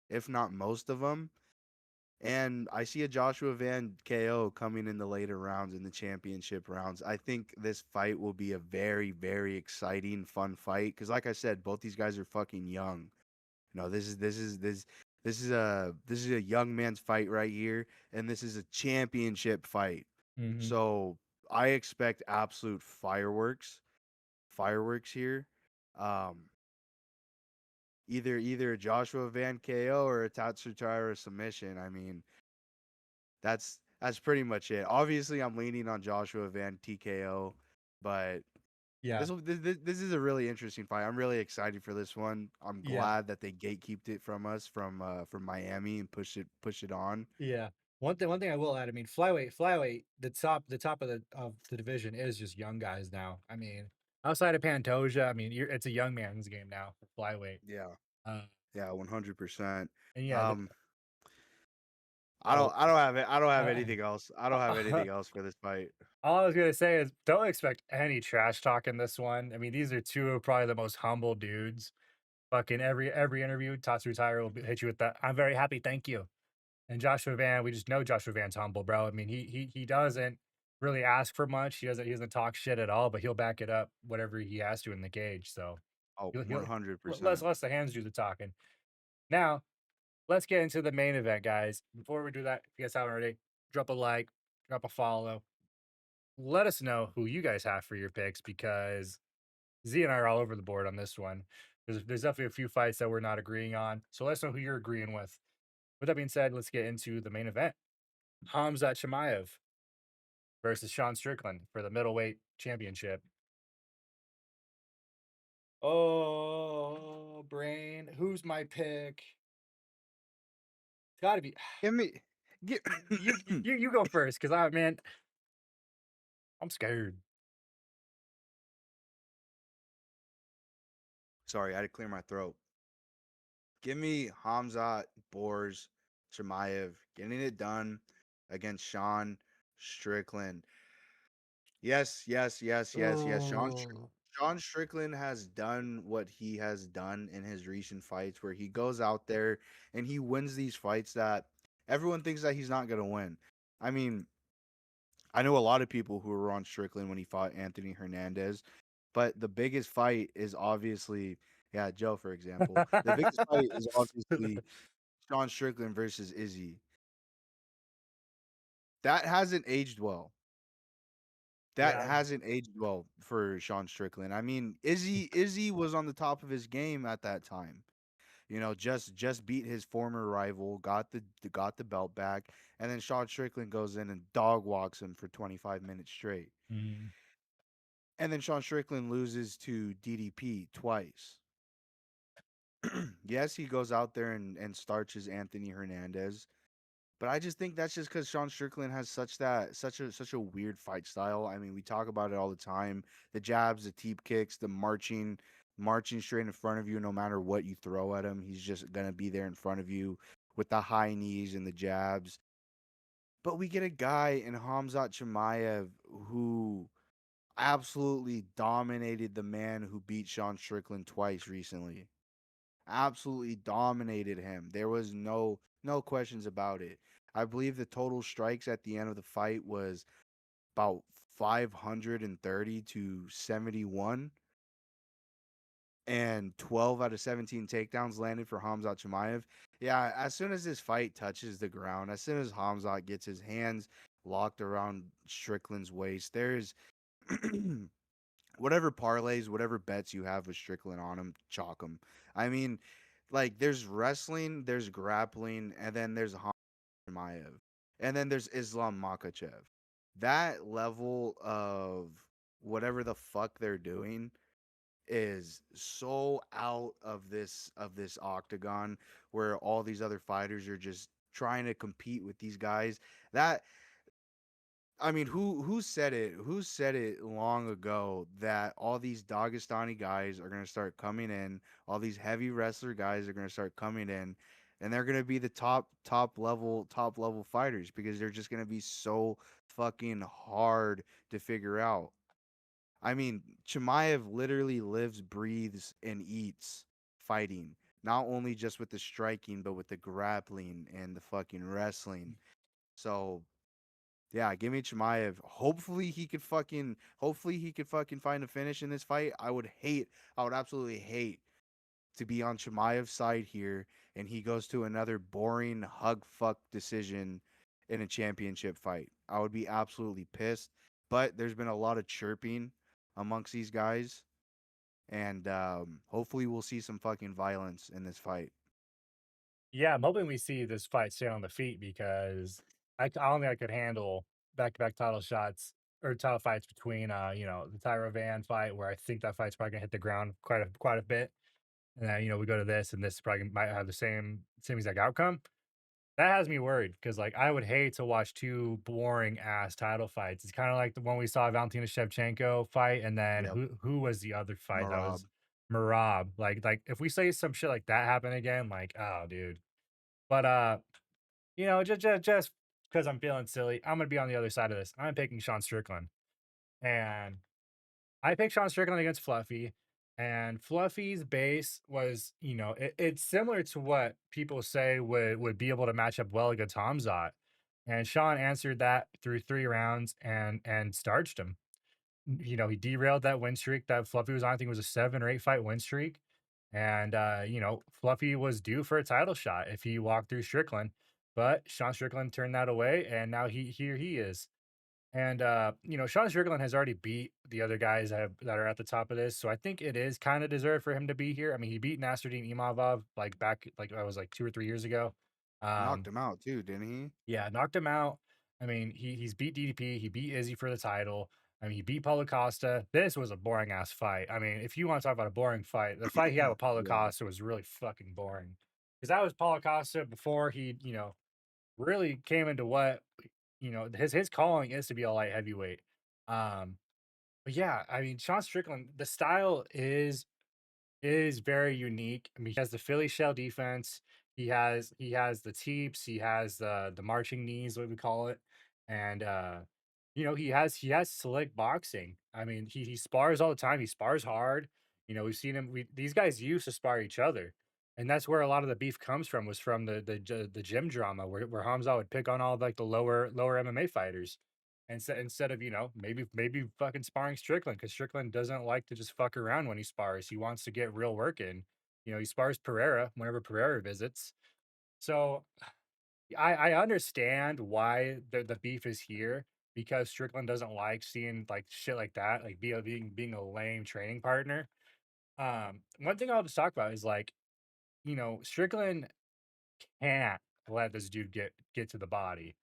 if not most of them. And I see a Joshua Van KO coming in the later rounds in the championship rounds. I think this fight will be a very, very exciting, fun fight. Because, like I said, both these guys are fucking young. You know, this is a young man's fight right here, and this is a championship fight. Hmm. So I expect absolute fireworks here. Um, either a Joshua Van KO or a Tatsutara submission. I mean, that's pretty much it. Obviously, I'm leaning on Joshua Van TKO, but Yeah. this is a really interesting fight. I'm really excited for this one. I'm Yeah. glad that they gatekeeped it from us from Miami and push it on. Yeah. One thing I will add, I mean, flyweight, the top of the division is just young guys now. I mean, outside of Pantoja, I mean, it's a young man's game now for flyweight. Yeah, Uh, yeah, 100%. and yeah, Um, oh, I don't have uh, anything else. I don't have anything else for this fight. all I was gonna say is don't expect any trash talk in this one. I mean, these are two of probably the most humble dudes. Fucking every interview, Tatsu Taira will hit you with that. I'm very happy, thank you. And Joshua Van, we just know Joshua Van's humble, bro. I mean, he doesn't really ask for much. He doesn't talk shit at all, but he'll back it up whatever he has to in the cage. So Oh, he'll let's 100%. let the hands do the talking. Now let's get into the main event, guys. Before we do that, if you guys haven't already, drop a like, drop a follow. Let us know who you guys have for your picks because Z and I are all over the board on this one. There's definitely a few fights that we're not agreeing on. So let us know who you're agreeing with. With that being said, let's get into the main event. Hamzat Chimaev versus Sean Strickland for the middleweight championship. Oh, brain. Who's my pick? It's got to be Give me, get. you go first because I man, I'm scared. Sorry, I had to clear my throat. Give me Hamzat, Bors, Chimaev getting it done against Sean Strickland. Yes. Oh, Sean Strickland has done what he has done in his recent fights, where he goes out there and he wins these fights that everyone thinks that he's not gonna win. I mean, I know a lot of people who were on Strickland when he fought Anthony Hernandez, but the biggest fight is obviously, yeah, Joe, for example. The biggest fight is obviously Sean Strickland versus Izzy. That hasn't aged well. That yeah. hasn't aged well for Sean Strickland. I mean, Izzy was on the top of his game at that time. You know, just beat his former rival, got the belt back, and then Sean Strickland goes in and dog walks him for 25 minutes straight. Mm, And then Sean Strickland loses to DDP twice. Yes, he goes out there and starches Anthony Hernandez. But I just think that's just because Sean Strickland has such a weird fight style. I mean, we talk about it all the time. The jabs, the teep kicks, the marching straight in front of you no matter what you throw at him. He's just gonna be there in front of you with the high knees and the jabs. But we get a guy in Hamzat Chimaev who absolutely dominated the man who beat Sean Strickland twice recently. absolutely dominated him. There was no questions about it. I believe the total strikes at the end of the fight was about 530 to 71, and 12 out of 17 takedowns landed for Hamzat Chimaev. Yeah, as soon as this fight touches the ground, as soon as Hamzat gets his hands locked around Strickland's waist, there's whatever parlays, whatever bets you have with Strickland on him, chalk him. I mean, like there's wrestling, there's grappling, and then there's Chimaev, and then there's Islam Makhachev. That level of whatever the fuck they're doing is so out of this octagon where all these other fighters are just trying to compete with these guys. That I mean, who said it? Who said it long ago that all these Dagestani guys are gonna start coming in, all these heavy wrestler guys are gonna start coming in, and they're gonna be the top level fighters because they're just gonna be so fucking hard to figure out. I mean, Chimaev literally lives, breathes, and eats fighting. Not only just with the striking, but with the grappling and the fucking wrestling. So yeah, give me Chimaev. Hopefully he could fucking find a finish in this fight. I would absolutely hate to be on Chimaev's side here and he goes to another boring hug fuck decision in a championship fight. I would be absolutely pissed. But there's been a lot of chirping amongst these guys, and hopefully we'll see some fucking violence in this fight. Yeah, I'm hoping we see this fight stay on the feet because I don't think I could handle back-to-back title shots or title fights between, the Tyra Van fight where I think that fight's probably gonna hit the ground quite a bit, and then, we go to this, and this probably might have the same exact outcome. That has me worried because, like, I would hate to watch 2 boring ass title fights. It's kinda like the one we saw Valentina Shevchenko fight, and then Yep, who was the other fight that was Marab. Merab. Like, if we say some shit like that happen again, like, oh, dude. But, just because 'cause I'm feeling silly, I'm gonna be on the other side of this. I'm picking Sean Strickland, and I picked Sean Strickland against Fluffy, and Fluffy's base was, it's similar to what people say would be able to match up well against Hamzat, and Sean answered that through 3 rounds and starched him. He derailed that win streak that Fluffy was on. I think it was a 7 or 8 fight win streak. And Fluffy was due for a title shot if he walked through Strickland. But Sean Strickland turned that away, and now here he is. And Sean Strickland has already beat the other guys that are at the top of this. So I think it is kind of deserved for him to be here. I mean, he beat Nasruddin Imavov like back like I was like 2 or 3 years ago. Knocked Um, him out too, didn't he? yeah, knocked him out. I mean, he's beat DDP, he beat Izzy for the title. I mean, he beat Paulo Costa. This was a boring ass fight. I mean, if you want to talk about a boring fight, the fight he had with Paulo Yeah. Costa was really fucking boring. Because that was Paulo Costa before he, really came into what his calling is to be a light heavyweight. Um, but yeah, I mean, Sean Strickland, the style is very unique. I mean, he has the Philly shell defense. He has the teeps. He has the marching knees, what we call it, and he has slick boxing. I mean, he spars all the time. He spars hard. We've seen him. These guys used to spar each other, and that's where a lot of the beef comes from. Was from the gym drama where Hamza would pick on all of, like the lower MMA fighters. And instead of, maybe fucking sparring Strickland, because Strickland doesn't like to just fuck around when he spars. He wants to get real work in. He spars Pereira whenever Pereira visits. So I understand why the beef is here because Strickland doesn't like seeing like shit like that, like being a lame training partner. One thing I'll just talk about is like, Strickland can't let this dude get to the body.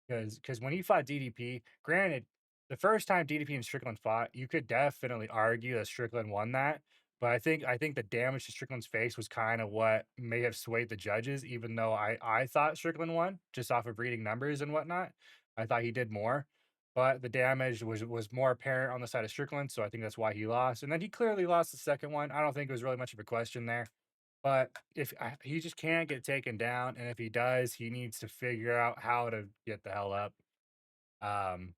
Because when he fought DDP, granted, the first time DDP and Strickland fought, you could definitely argue that Strickland won that. But I think the damage to Strickland's face was kind of what may have swayed the judges, even though I thought Strickland won just off of reading numbers and whatnot. I thought he did more. But the damage was more apparent on the side of Strickland, so I think that's why he lost. And then he clearly lost the second one. I don't think it was really much of a question there. But if he just can't get taken down, and if he does, he needs to figure out how to get the hell up. Um,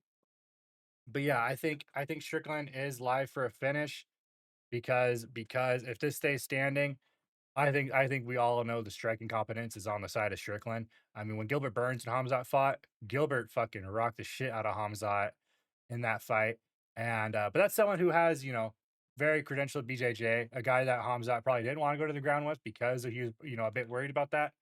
but yeah, I think Strickland is live for a finish because if this stays standing, I think we all know the striking competence is on the side of Strickland. I mean, when Gilbert Burns and Hamzat fought, Gilbert fucking rocked the shit out of Hamzat in that fight. And but that's someone who has, very credentialed BJJ, a guy that Hamzat probably didn't want to go to the ground with because he was, a bit worried about that.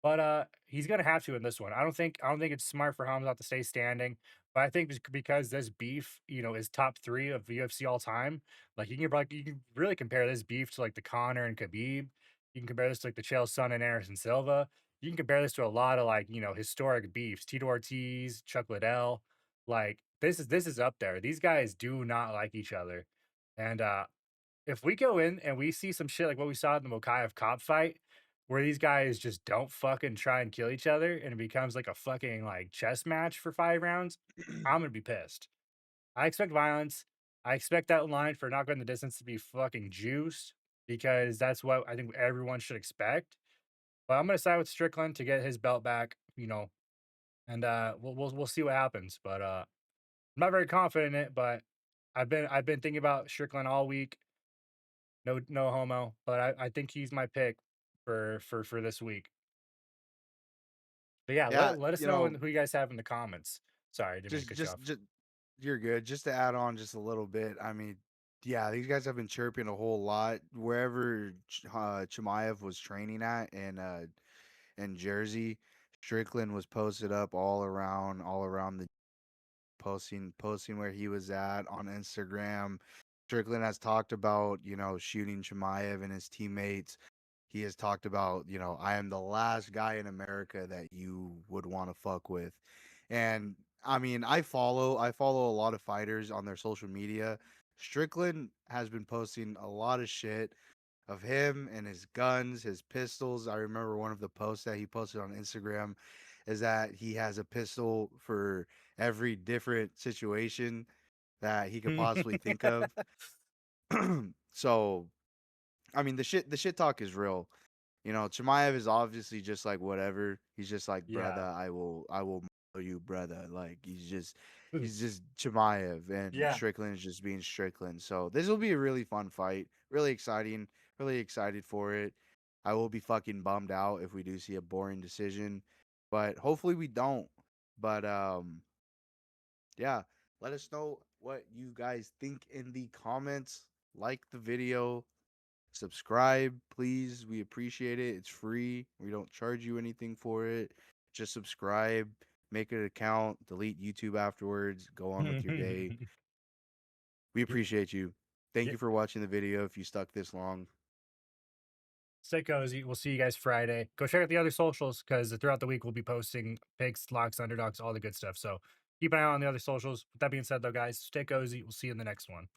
But, he's gonna have to in this one. I don't think it's smart for Hamzat to stay standing, but I think because this beef, is top 3 of UFC all time, like, you can really compare this beef to, like, the Conor and Khabib. You can compare this to, like, the Chael Sonnen and Anderson Silva. You can compare this to a lot of, like, historic beefs, Tito Ortiz, Chuck Liddell. Like, this is up there. These guys do not like each other, and, if we go in and we see some shit like what we saw in the Mokaev Cop fight, where these guys just don't fucking try and kill each other and it becomes like a fucking like chess match for 5 rounds, I'm gonna be pissed. I expect violence. I expect that line for not going the distance to be fucking juiced because that's what I think everyone should expect. But I'm gonna side with Strickland to get his belt back, and we'll see what happens. But I'm not very confident in it, but I've been thinking about Strickland all week. No homo, but I think he's my pick for this week. But yeah, Yeah, let us know who you guys have in the comments. Sorry, I didn't mean to just cut you just off. just you're good. Just to add on just a little bit, I mean, yeah, these guys have been chirping a whole lot. Wherever Chimaev was training at in Jersey, Strickland was posted up all around the posting where he was at on Instagram. Strickland has talked about, shooting Chimaev and his teammates. He has talked about, I am the last guy in America that you would want to fuck with. And I mean, I follow a lot of fighters on their social media. Strickland has been posting a lot of shit of him and his guns, his pistols. I remember one of the posts that he posted on Instagram is that he has a pistol for every different situation that he could possibly think of. So, I mean, the shit talk is real. Chimaev is obviously just like whatever. He's just like, Yeah. brother, I will murder you, brother. Like he's just Chimaev, and Yeah. Strickland is just being Strickland. So this will be a really fun fight, really exciting, really excited for it. I will be fucking bummed out if we do see a boring decision, but hopefully we don't. But yeah, let us know what you guys think in the comments. Like the video, subscribe, please. We appreciate it. It's free. We don't charge you anything for it. Just subscribe, make an account, delete YouTube afterwards, go on with your day. We Yeah, appreciate you. Thank yeah. you for watching the video if you stuck this long. Stay cozy. We'll see you guys Friday. Go check out the other socials because throughout the week we'll be posting picks, locks, underdogs, all the good stuff. So keep an eye on the other socials. With that being said, though, guys, stay cozy. We'll see you in the next one.